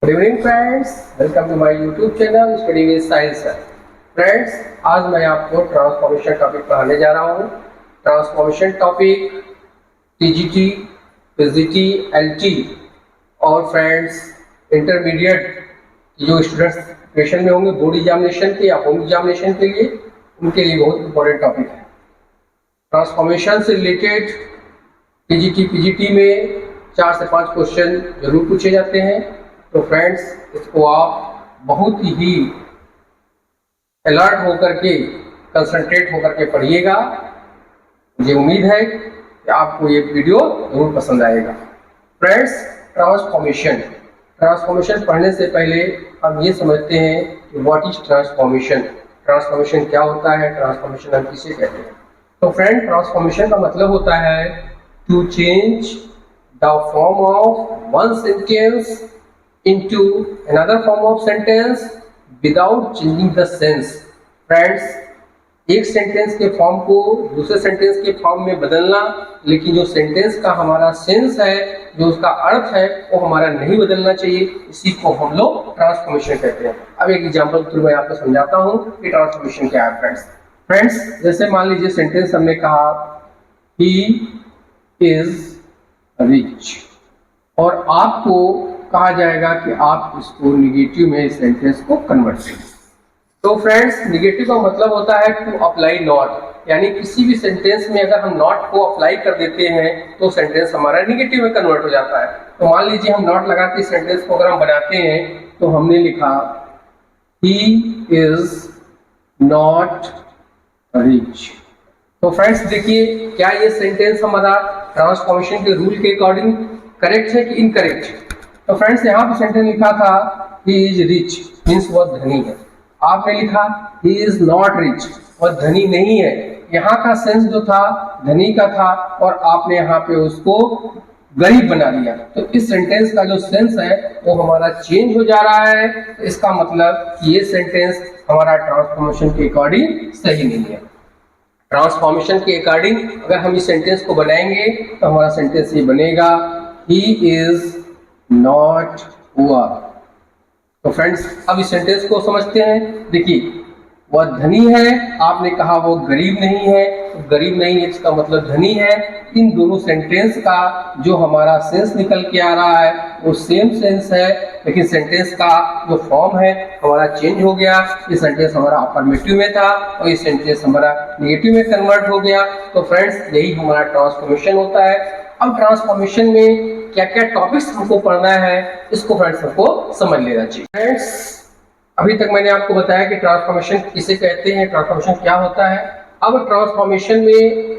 Good evening friends, welcome to my YouTube channel study with science. Friends, आज मैं आपको transformation topic पढ़ाने जा रहा हूँ। Transformation topic TGT, PGT, LT और फ्रेंड्स इंटरमीडिएट जो स्टूडेंट्स प्रिपरेशन में होंगे बोर्ड एग्जामिनेशन के या होम एग्जामिनेशन के लिए, उनके लिए बहुत इंपॉर्टेंट टॉपिक है। ट्रांसफॉर्मेशन से रिलेटेड टीजीटी पीजीटी में 4 से 5 क्वेश्चन जरूर पूछे जाते हैं। तो फ्रेंड्स, इसको आप बहुत ही अलर्ट होकर के, कंसंट्रेट होकर के पढ़िएगा। मुझे उम्मीद है कि आपको ये वीडियो जरूर पसंद आएगा। फ्रेंड्स, ट्रांसफॉर्मेशन पढ़ने से पहले हम ये समझते हैं कि व्हाट इज ट्रांसफॉर्मेशन। ट्रांसफॉर्मेशन क्या होता है, ट्रांसफॉर्मेशन हम किसे कहते हैं। तो फ्रेंड, ट्रांसफॉर्मेशन का मतलब होता है to change the form of one sentence into another form of sentence without changing the sense। Friends, एक सेंटेंस के फॉर्म को दूसरे सेंटेंस के फॉर्म में बदलना, लेकिन जो सेंटेंस का हमारा सेंस है, जो उसका अर्थ है, वो हमारा नहीं बदलना चाहिए। इसी को हम लोग ट्रांसफॉर्मेशन कहते हैं। अब एक एग्जांपल थ्रू मैं आपको समझाता हूँ कि ट्रांसफॉर्मेशन क्या है। फ्रेंड्स, जैसे मान लीजिए सेंटेंस हमने कहा ही इज रिच, और आपको कहा जाएगा कि आप इसको निगेटिव में इस सेंटेंस को कन्वर्ट करें। तो फ्रेंड्स, निगेटिव का मतलब होता है टू अप्लाई नॉट, यानी किसी भी सेंटेंस में अगर हम नॉट को अप्लाई कर देते हैं तो सेंटेंस हमारा निगेटिव में कन्वर्ट हो जाता है। तो मान लीजिए हम नॉट लगा के सेंटेंस को अगर हम बनाते हैं तो हमने लिखा ही इज नॉट रिच। तो फ्रेंड्स देखिए, क्या ये सेंटेंस हमारा ट्रांसफॉर्मेशन के रूल के अकॉर्डिंग करेक्ट है कि इनकरेक्ट। तो फ्रेंड्स, यहाँ पे सेंटेंस लिखा था ही इज रिच, मीन्स वह धनी है। आपने लिखा ही इज नॉट रिच, वह धनी नहीं है। यहाँ का सेंस जो था धनी का था, और आपने यहाँ पे उसको गरीब बना दिया। तो इस सेंटेंस का जो सेंस है वो हमारा चेंज हो जा रहा है। तो इसका मतलब ये सेंटेंस हमारा ट्रांसफॉर्मेशन के अकॉर्डिंग सही नहीं है। ट्रांसफॉर्मेशन के अकॉर्डिंग अगर हम इस सेंटेंस को बनाएंगे तो हमारा सेंटेंस ये बनेगा ही इज नॉट पुअर। तो फ्रेंड्स, अब इस सेंटेंस को समझते हैं। देखिए, वह धनी है, आपने कहा वो गरीब नहीं है। तो गरीब नहीं है इसका मतलब धनी है। इन दोनों सेंटेंस का जो हमारा सेंस निकल के आ रहा है वो सेम सेंस है, लेकिन सेंटेंस का जो फॉर्म है हमारा चेंज हो गया। ये सेंटेंस हमारा अफर्मेटिव में था और ये सेंटेंस हमारा नेगेटिव में कन्वर्ट हो गया। तो फ्रेंड्स, यही हमारा ट्रांसफॉर्मेशन होता है। अब ट्रांसफॉर्मेशन में क्या क्या टॉपिक्स हमको पढ़ना है, इसको फ्रेंड्स हमको समझ लेना चाहिए। फ्रेंड्स, अभी तक मैंने आपको बताया कि ट्रांसफॉर्मेशन किसे कहते हैं, ट्रांसफॉर्मेशन क्या होता है। अब ट्रांसफॉर्मेशन में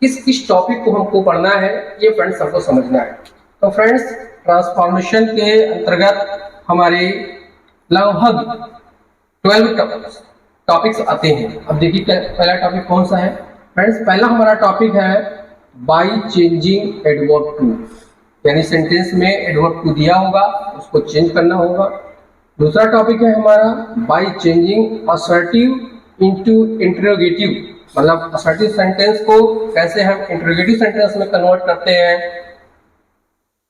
किस किस टॉपिक को हमको पढ़ना है, ये फ्रेंड्स हमको समझना है। तो फ्रेंड्स, ट्रांसफॉर्मेशन के अंतर्गत हमारे लगभग 12 टॉपिक्स आते हैं। अब देखिए पहला टॉपिक कौन सा है। फ्रेंड्स, पहला हमारा टॉपिक है बाय चेंजिंग एडवर्ब टू, यानी सेंटेंस में एडवर्ब टू दिया होगा उसको चेंज करना होगा। दूसरा टॉपिक है हमारा by changing assertive into interrogative, मतलब असर्टिव सेंटेंस को कैसे हम इंटरोगेटिव सेंटेंस में कन्वर्ट करते हैं।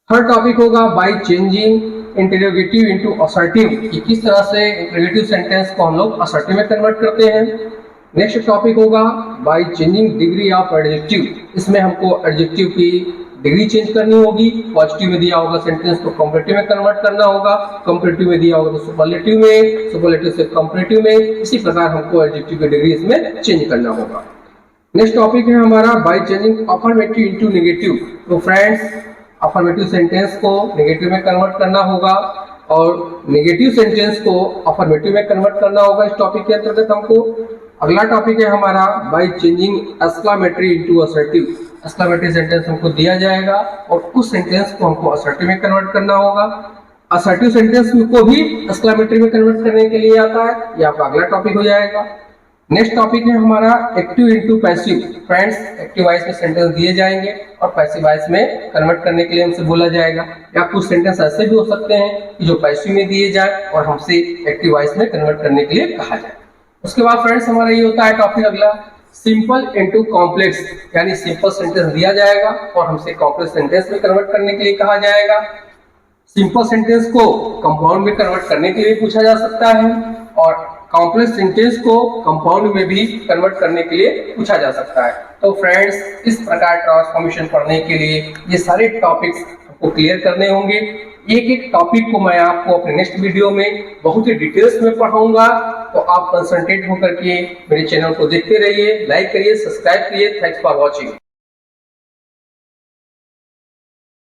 थर्ड टॉपिक होगा by changing interrogative into assertive, कि किस तरह से इंटरोगेटिव सेंटेंस को हम लोग असर्टिव में कन्वर्ट करते हैं। नेक्स्ट टॉपिक होगा by changing degree of adjective, इसमें हमको एडजेक्टिव की डिग्री चेंज करनी होगी। पॉजिटिव में दिया होगा सेंटेंस को कंपैरेटिव में कन्वर्ट करना होगा, कंपैरेटिव में दिया होगा तो सुपरलेटिव में, सुपरलेटिव से कंपैरेटिव में। इसी प्रकार हमको एडजेक्टिव की डिग्री इसमें चेंज करना होगा। नेक्स्ट टॉपिक है हमारा by changing affirmative into negative. तो फ्रेंड्स, अफर्मेटिव सेंटेंस को नेगेटिव में कन्वर्ट करना होगा और नेगेटिव सेंटेंस को अफर्मेटिव में कन्वर्ट करना होगा। इस टॉपिक के अंतर्गत हमको अगला टॉपिक है हमारा by changing exclamatory into assertive. Exclamatory sentence हमको दिया जाएगा और उस सेंटेंस को हमको असर्टिव में कन्वर्ट करना होगा। असर्टिव सेंटेंस को भी एक्सक्लेमेटरी में कन्वर्ट करने के लिए आता है, ये आपका अगला टॉपिक हो जाएगा। नेक्स्ट टॉपिक है हमारा active into passive. Friends, active voice में सेंटेंस दिए जाएंगे और पैसिव वॉइस में कन्वर्ट करने के लिए हमसे बोला जाएगा, या कुछ सेंटेंस ऐसे भी हो सकते हैं कि जो पैसिव में दिए जाए और हमसे एक्टिव वॉइस में कन्वर्ट करने के लिए कहा जाए। उसके बाद फ्रेंड्स हमारा ये होता है टॉपिक अगला सिंपल इनटू कॉम्प्लेक्स, यानी सिंपल सेंटेंस दिया जाएगा और हमसे कॉम्प्लेक्स सेंटेंस में कन्वर्ट करने के लिए कहा जाएगा। सिंपल सेंटेंस को कंपाउंड में कन्वर्ट करने के लिए पूछा जा सकता है और कॉम्प्लेक्स सेंटेंस को कंपाउंड में भी कन्वर्ट करने के लिए पूछा जा सकता है। तो फ्रेंड्स, इस प्रकार ट्रांसफॉर्मेशन पढ़ने के लिए ये सारे टॉपिक्स आपको क्लियर करने होंगे। एक एक टॉपिक को मैं आपको अपने नेक्स्ट वीडियो में बहुत ही डिटेल्स में पढ़ाऊंगा, तो आप कंसंट्रेट होकर के मेरे चैनल को देखते रहिए, लाइक करिए, सब्सक्राइब करिए। Thanks for watching.